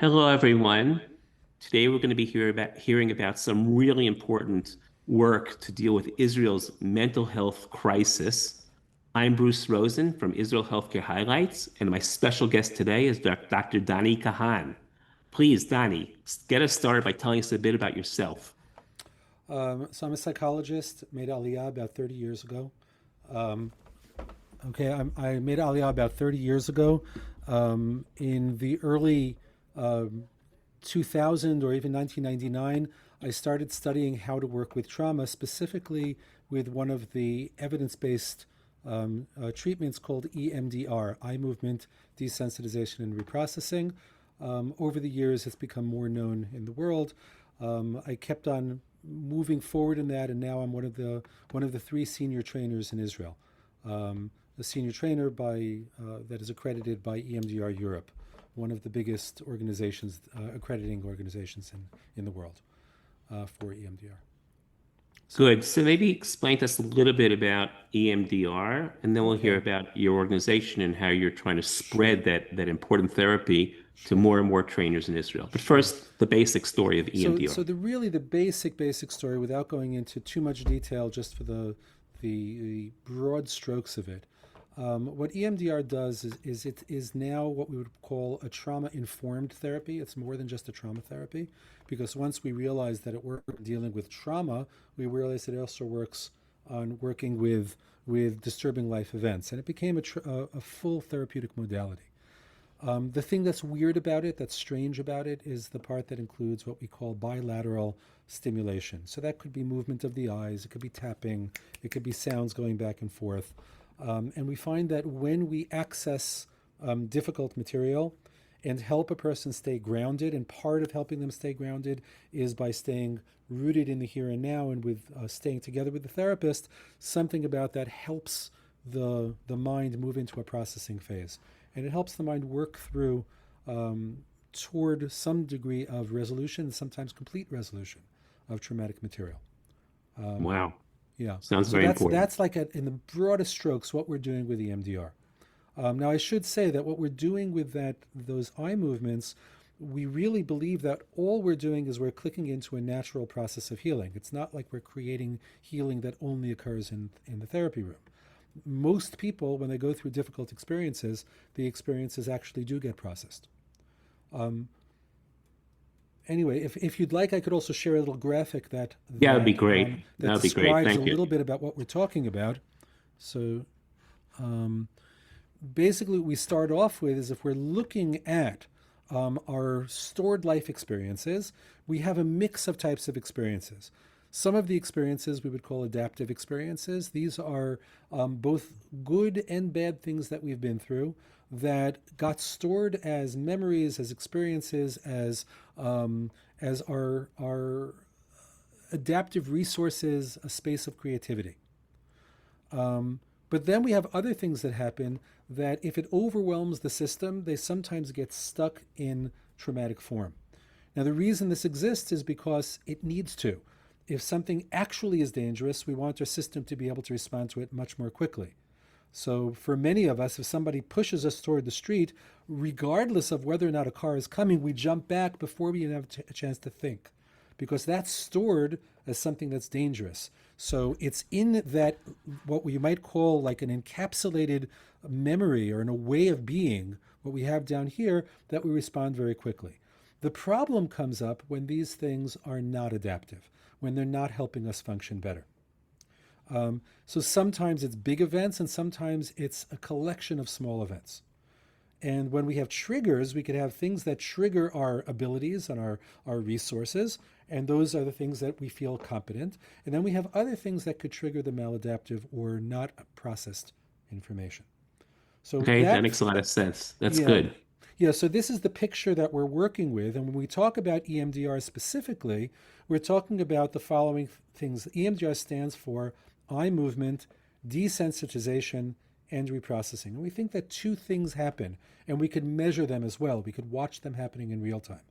Hello, everyone. Today we're going to be hearing about some really important work to deal with Israel's mental health crisis. I'm Bruce Rosen from Israel Healthcare Highlights, and my special guest today is Dr. Dani Kahn. Please, Dani, get us started by telling us a bit about yourself. So I'm a psychologist, made Aliyah about 30 years ago. Um, I made Aliyah about 30 years ago. In the early 2000 or even 1999, I started studying how to work with trauma, specifically with one of the evidence-based treatments called EMDR, eye movement desensitization and reprocessing. Over the years, it's become more known in the world. I kept on moving forward in that, and now I'm one of the three senior trainers in Israel. A senior trainer that is accredited by EMDR Europe, one of the biggest organizations, accrediting organizations in the world for EMDR. So, Good. So maybe explain to us a little bit about EMDR, and then we'll hear okay, about your organization and how you're trying to sure, spread that important therapy to sure, more and more trainers in Israel. But sure. first, the basic story of EMDR. So the basic story, without going into too much detail, just for the broad strokes of it. What EMDR does is it is now what we would call a trauma-informed therapy. It's more than just a trauma therapy, because once we realized that it worked dealing with trauma, we realized that it also works on working with disturbing life events, and it became a full therapeutic modality. The thing that's weird about it, that's strange about it, is the part that includes what we call bilateral stimulation. So that could be movement of the eyes, it could be tapping, it could be sounds going back and forth. And we find that when we access difficult material and help a person stay grounded, and part of helping them stay grounded is by staying rooted in the here and now and with staying together with the therapist, something about that helps the mind move into a processing phase. And it helps the mind work through toward some degree of resolution, and sometimes complete resolution of traumatic material. Um, Wow. yeah, Sounds so very that's important. that's like in the broadest strokes what we're doing with EMDR. Now, I should say that what we're doing with those eye movements, we really believe that all we're doing is we're clicking into a natural process of healing. It's not like we're creating healing that only occurs in the therapy room. Most people, when they go through difficult experiences, the experiences actually do get processed. Um, anyway, if you'd like, I could also share a little graphic Yeah, that'd be great. that That'd be great. describes a Thank you. little bit about what we're talking about. So um, basically, what we start off with is if we're looking at our stored life experiences, we have a mix of types of experiences. Some of the experiences we would call adaptive experiences. These are both good and bad things that we've been through that got stored as memories, as experiences, as our adaptive resources, a space of creativity. But then we have other things that happen that, if it overwhelms the system, they sometimes get stuck in traumatic form. Now, the reason this exists is because it needs to. If something actually is dangerous, we want our system to be able to respond to it much more quickly. So, for many of us, if somebody pushes us toward the street, regardless of whether or not a car is coming, we jump back before we even have a chance to think, because that's stored as something that's dangerous. So it's in that, what we might call like an encapsulated memory or in a way of being, what we have down here, that we respond very quickly. The problem comes up when these things are not adaptive, when they're not helping us function better. So sometimes it's big events, and sometimes it's a collection of small events. And when we have triggers, we could have things that trigger our abilities and our resources, and those are the things that we feel competent. And then we have other things that could trigger the maladaptive or not processed information. So Okay, that that, makes a lot of sense. That's yeah, good. yeah. So this is the picture that we're working with. And when we talk about EMDR specifically, we're talking about the following things. EMDR stands for eye movement, desensitization, and reprocessing. And we think that two things happen, and we could measure them as well. We could watch them happening in real time.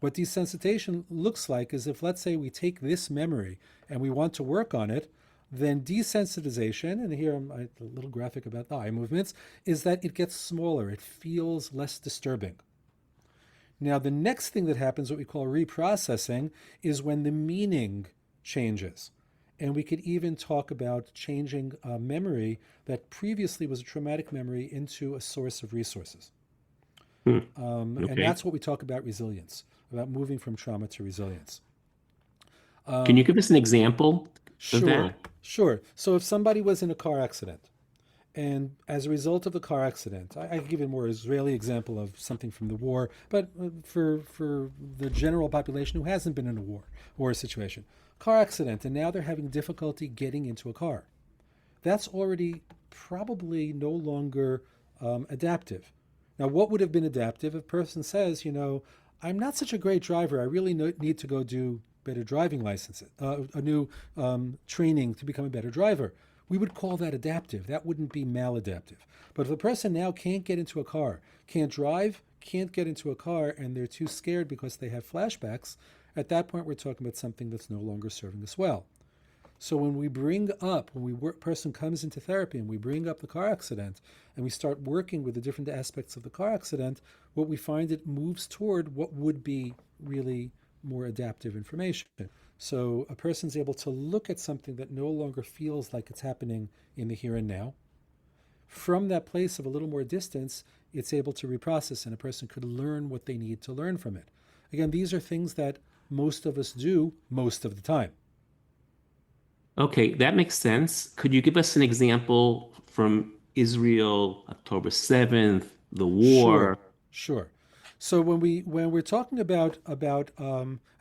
What desensitization looks like is, if, let's say, we take this memory and we want to work on it, then desensitization, and here I'm a little graphic about the eye movements, is that it gets smaller. It feels less disturbing. Now, the next thing that happens, what we call reprocessing, is when the meaning changes. And we could even talk about changing a memory that previously was a traumatic memory into a source of resources. Hmm. And Okay. that's what we talk about resilience, about moving from trauma to resilience. Can you give us an example of Sure, that? sure. So if somebody was in a car accident, and as a result of the car accident, I give a more Israeli example of something from the war, but for the general population who hasn't been in a war situation, car accident, and now they're having difficulty getting into a car. That's already probably no longer adaptive. Now, what would have been adaptive if a person says, I'm not such a great driver. I really need to go do better driving licenses, a new training to become a better driver. We would call that adaptive. That wouldn't be maladaptive. But if a person now can't get into a car, can't drive, can't get into a car, and they're too scared because they have flashbacks, at that point we're talking about something that's no longer serving us well. So when person comes into therapy and we bring up the car accident and we start working with the different aspects of the car accident, what we find it moves toward what would be really more adaptive information. So a person's able to look at something that no longer feels like it's happening in the here and now. From that place of a little more distance, it's able to reprocess and a person could learn what they need to learn from it. Again, these are things that most of us do most of the time. Okay, that makes sense. Could you give us an example from Israel, October 7th, the Sure, war? sure. So when we're talking about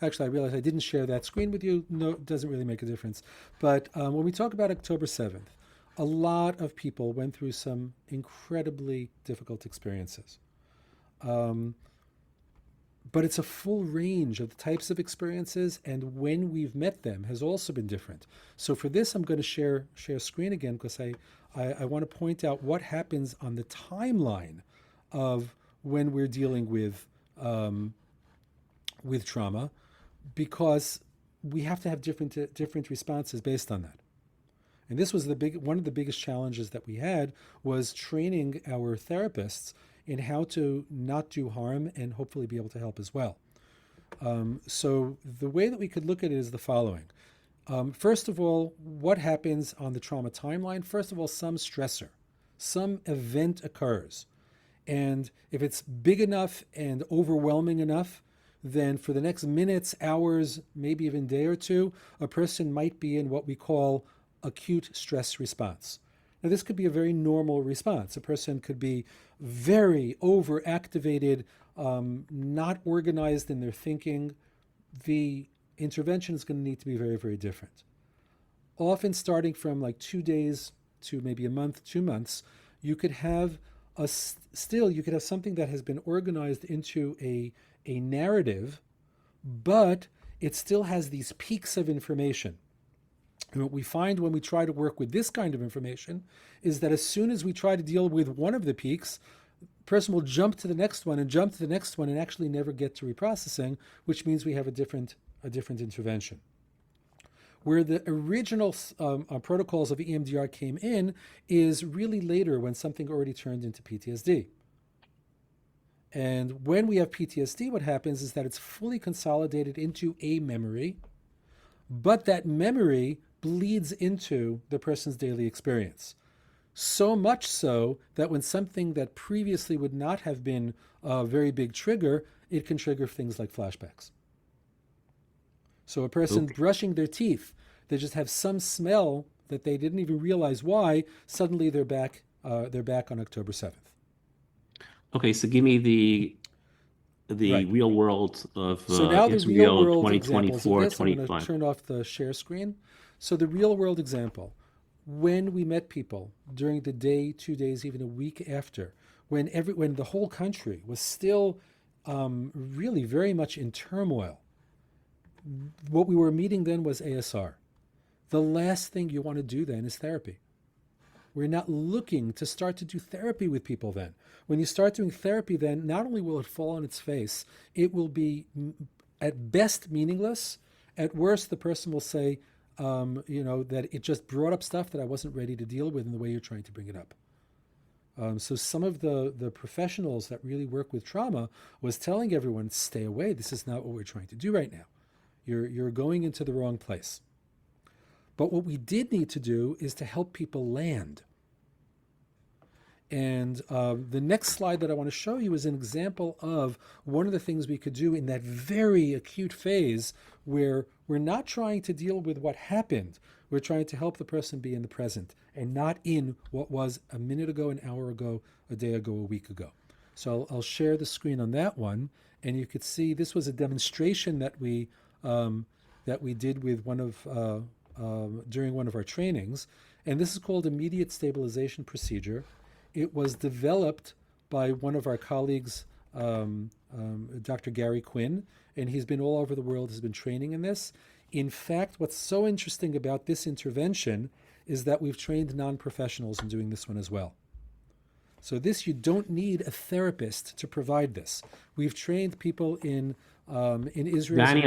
actually I realized I didn't share that screen with you. No, it doesn't really make a difference. But when we talk about October 7th, a lot of people went through some incredibly difficult experiences. Um, but it's a full range of the types of experiences, and when we've met them has also been different. So for this, I'm going to share screen again because I want to point out what happens on the timeline of when we're dealing with trauma, because we have to have different responses based on that. And this was one of the biggest challenges that we had was training our therapists in how to not do harm and hopefully be able to help as well. So the way that we could look at it is the following. First of all, what happens on the trauma timeline? First of all, some stressor, some event occurs. And if it's big enough and overwhelming enough, then for the next minutes, hours, maybe even day or two, a person might be in what we call acute stress response. Now, this could be a very normal response. A person could be very overactivated, not organized in their thinking. The intervention is going to need to be very, very different. Often starting from like 2 days to maybe a month, 2 months, you could have you could have something that has been organized into a narrative, but it still has these peaks of information. And what we find when we try to work with this kind of information is that as soon as we try to deal with one of the peaks, the person will jump to the next one and jump to the next one and actually never get to reprocessing, which means we have a different intervention. Where the original protocols of EMDR came in is really later when something already turned into PTSD. And when we have PTSD, what happens is that it's fully consolidated into a memory, but that memory bleeds into the person's daily experience. So much so that when something that previously would not have been a very big trigger, it can trigger things like flashbacks. So a person Okay. brushing their teeth, they just have some smell that they didn't even realize why. Suddenly they're back. They're back on October 7th. Okay, so give me the Right. real world of So now the real Israel world examples of 2024, this, I'm going to 25. turn off the share screen. So the real world example, when we met people during the day, 2 days, even a week after, when the whole country was still really very much in turmoil, what we were meeting then was ASR. The last thing you want to do then is therapy. We're not looking to start to do therapy with people then. When you start doing therapy, then not only will it fall on its face, it will be at best meaningless. At worst, the person will say, that it just brought up stuff that I wasn't ready to deal with in the way you're trying to bring it up. So some of the professionals that really work with trauma was telling everyone, stay away. This is not what we're trying to do right now. You're going into the wrong place. But what we did need to do is to help people land. And the next slide that I want to show you is an example of one of the things we could do in that very acute phase where we're not trying to deal with what happened. We're trying to help the person be in the present and not in what was a minute ago, an hour ago, a day ago, a week ago. So I'll share the screen on that one. And you could see this was a demonstration that we did with during one of our trainings. And this is called immediate stabilization procedure. It was developed by one of our colleagues, Dr. Gary Quinn, and he's been all over the world, has been training in this. In fact, what's so interesting about this intervention is that we've trained non-professionals in doing this one as well. So this, you don't need a therapist to provide this. We've trained people in Israel. Dani,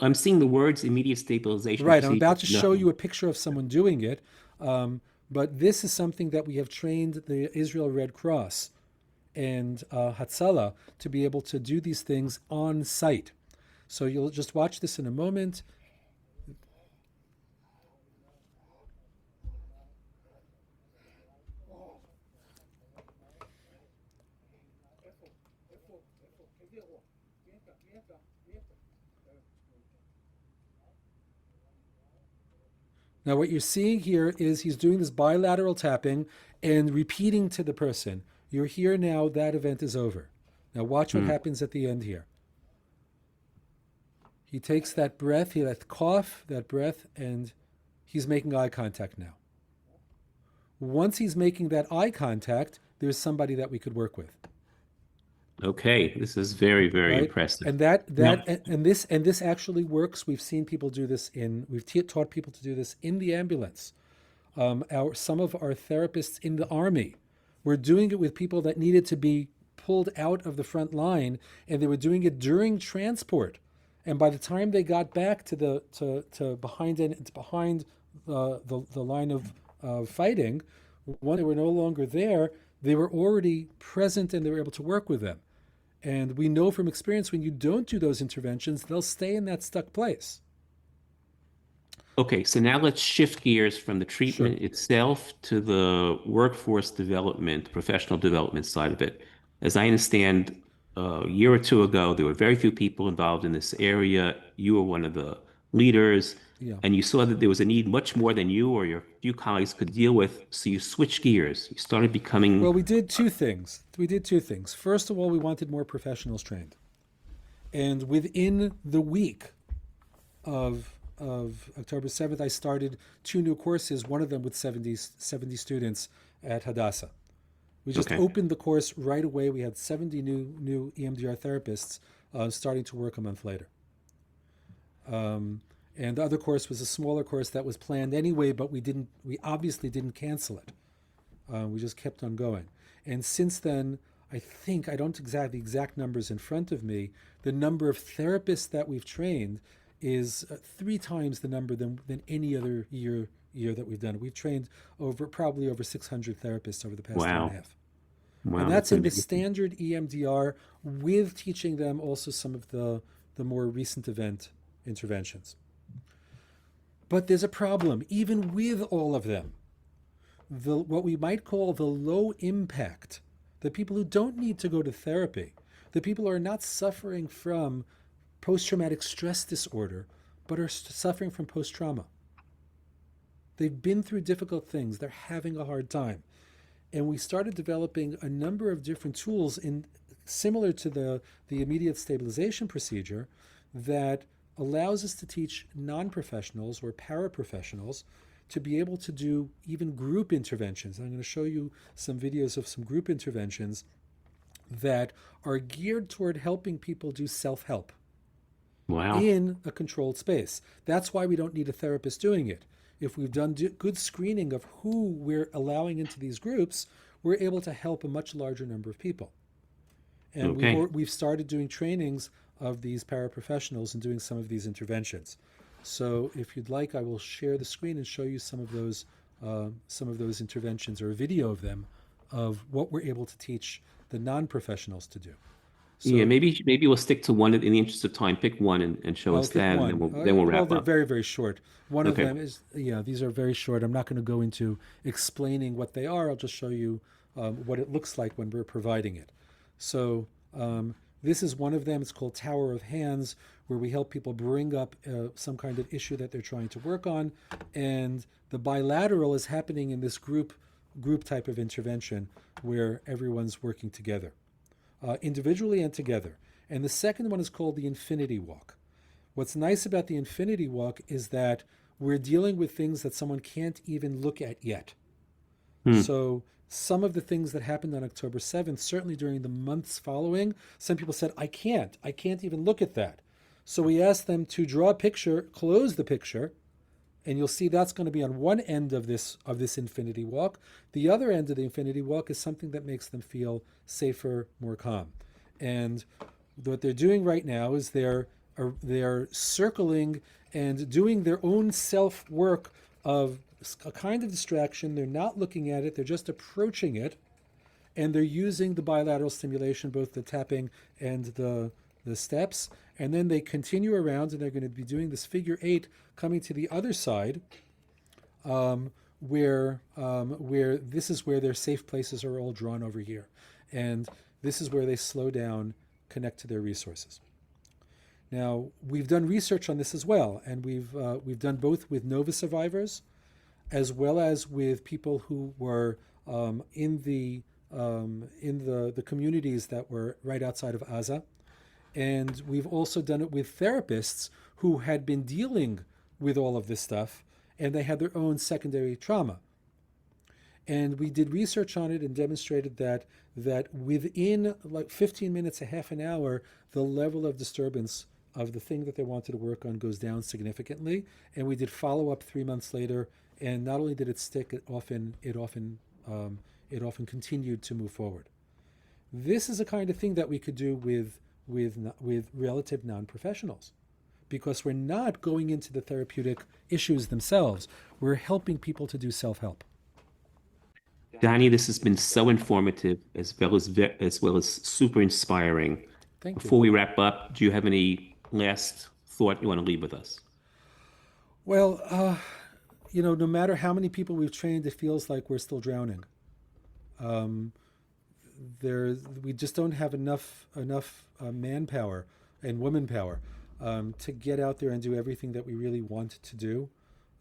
I'm seeing the words immediate stabilization. Right, I'm about to show you a picture of someone doing it. But this is something that we have trained the Israel Red Cross and Hatzalah to be able to do these things on site. So you'll just watch this in a moment. Now what you're seeing here is he's doing this bilateral tapping and repeating to the person, you're here now, that event is over. Now watch what happens at the end here. He takes that breath, that cough, that breath, and he's making eye contact now. Once he's making that eye contact, there's somebody that we could work with. Okay, this is very, very impressive. And this actually works. We've seen people do this we've taught people to do this in the ambulance. Some of our therapists in the Army were doing it with people that needed to be pulled out of the front line, and they were doing it during transport. And by the time they got back to behind the line of fighting, when they were no longer there, they were already present and they were able to work with them. And we know from experience, when you don't do those interventions, they'll stay in that stuck place. Okay, so now let's shift gears from the treatment itself to the workforce development, professional development side of it. As I understand, a year or two ago, there were very few people involved in this area. You were one of the leaders, and you saw that there was a need much more than you or your few colleagues could deal with. So you switched gears. You started becoming... Well, we did two things. First of all, we wanted more professionals trained. And within the week of October 7th, I started 2 new courses, one of them with 70 students at Hadassah. We just opened the course right away. We had 70 new EMDR therapists starting to work a month later. And the other course was a smaller course that was planned anyway, but we obviously didn't cancel it. We just kept on going. And since then, I don't have the exact numbers in front of me, the number of therapists that we've trained is 3 times the number than any other year that we've done it. We've trained probably over 600 therapists over the past year and a half. Wow, and that's in the standard EMDR, with teaching them also some of the more recent event interventions. But there's a problem, even with all of them. What we might call the low impact, the people who don't need to go to therapy, the people who are not suffering from post-traumatic stress disorder, but are suffering from post-trauma. They've been through difficult things. They're having a hard time. And we started developing a number of different tools similar to the immediate stabilization procedure that allows us to teach non-professionals or paraprofessionals to be able to do even group interventions. I'm going to show you some videos of some group interventions that are geared toward helping people do self-help in a controlled space. That's why we don't need a therapist doing it. If we've done good screening of who we're allowing into these groups, we're able to help a much larger number of people. And we've started doing trainings of these paraprofessionals and doing some of these interventions. So if you'd like, I will share the screen and show you some of those interventions, or a video of them of what we're able to teach the non-professionals to do. Yeah, So maybe we'll stick to one in the interest of time. Pick one and show I'll us pick that, and then one. we'll Well, wrap they're up. very, very short. One of Okay. them is, yeah, these are very short. I'm not going to go into explaining what they are. I'll just show you what it looks like when we're providing it. So, this is one of them. It's called Tower of Hands, where we help people bring up some kind of issue that they're trying to work on. And the bilateral is happening in this group type of intervention where everyone's working together, individually and together. And the second one is called the Infinity Walk. What's nice about the Infinity Walk is that we're dealing with things that someone can't even look at yet. Hmm. So some of the things that happened on October 7th, certainly during the months following, some people said, I can't even look at that. So we asked them to draw a picture, close the picture, and you'll see that's going to be on one end of this Infinity Walk. The other end of the Infinity Walk is something that makes them feel safer, more calm. And what they're doing right now is they're circling and doing their own self work of a kind of distraction. They're not looking at it, they're just approaching it, and they're using the bilateral stimulation, both the tapping and the steps, and then they continue around and they're going to be doing this figure 8 coming to the other side, where this is where their safe places are all drawn over here, and this is where they slow down, connect to their resources. Now, we've done research on this as well, and we've done both with Nova survivors as well as with people who were in the communities that were right outside of Gaza. And we've also done it with therapists who had been dealing with all of this stuff, and they had their own secondary trauma. And we did research on it and demonstrated that within like 15 minutes, a half an hour, the level of disturbance of the thing that they wanted to work on goes down significantly. And we did follow up 3 months later, and not only did it stick, it often continued to move forward. This is a kind of thing that we could do with relative non-professionals, because we're not going into the therapeutic issues themselves. We're helping people to do self-help. Dani, this has been so informative as well as super inspiring. Thank you. Before we wrap up, do you have any last thought you want to leave with us? Well, no matter how many people we've trained, it feels like we're still drowning. Um, we just don't have enough manpower and woman power to get out there and do everything that we really want to do.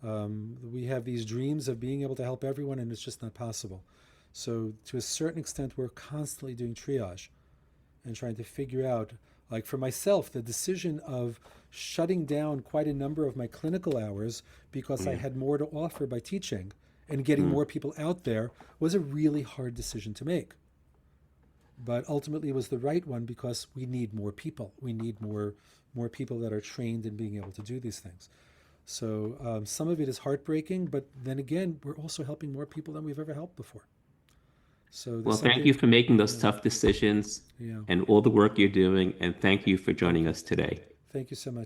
We have these dreams of being able to help everyone, and it's just not possible. So to a certain extent, we're constantly doing triage and trying to figure out, like for myself, the decision of shutting down quite a number of my clinical hours because I had more to offer by teaching and getting more people out there was a really hard decision to make. But ultimately it was the right one, because we need more people. We need more people that are trained in being able to do these things. So some of it is heartbreaking, but then again, we're also helping more people than we've ever helped before. So Well, there's thank you something, for making those tough decisions yeah. and all the work you're doing, and thank you for joining us today. Thank you so much.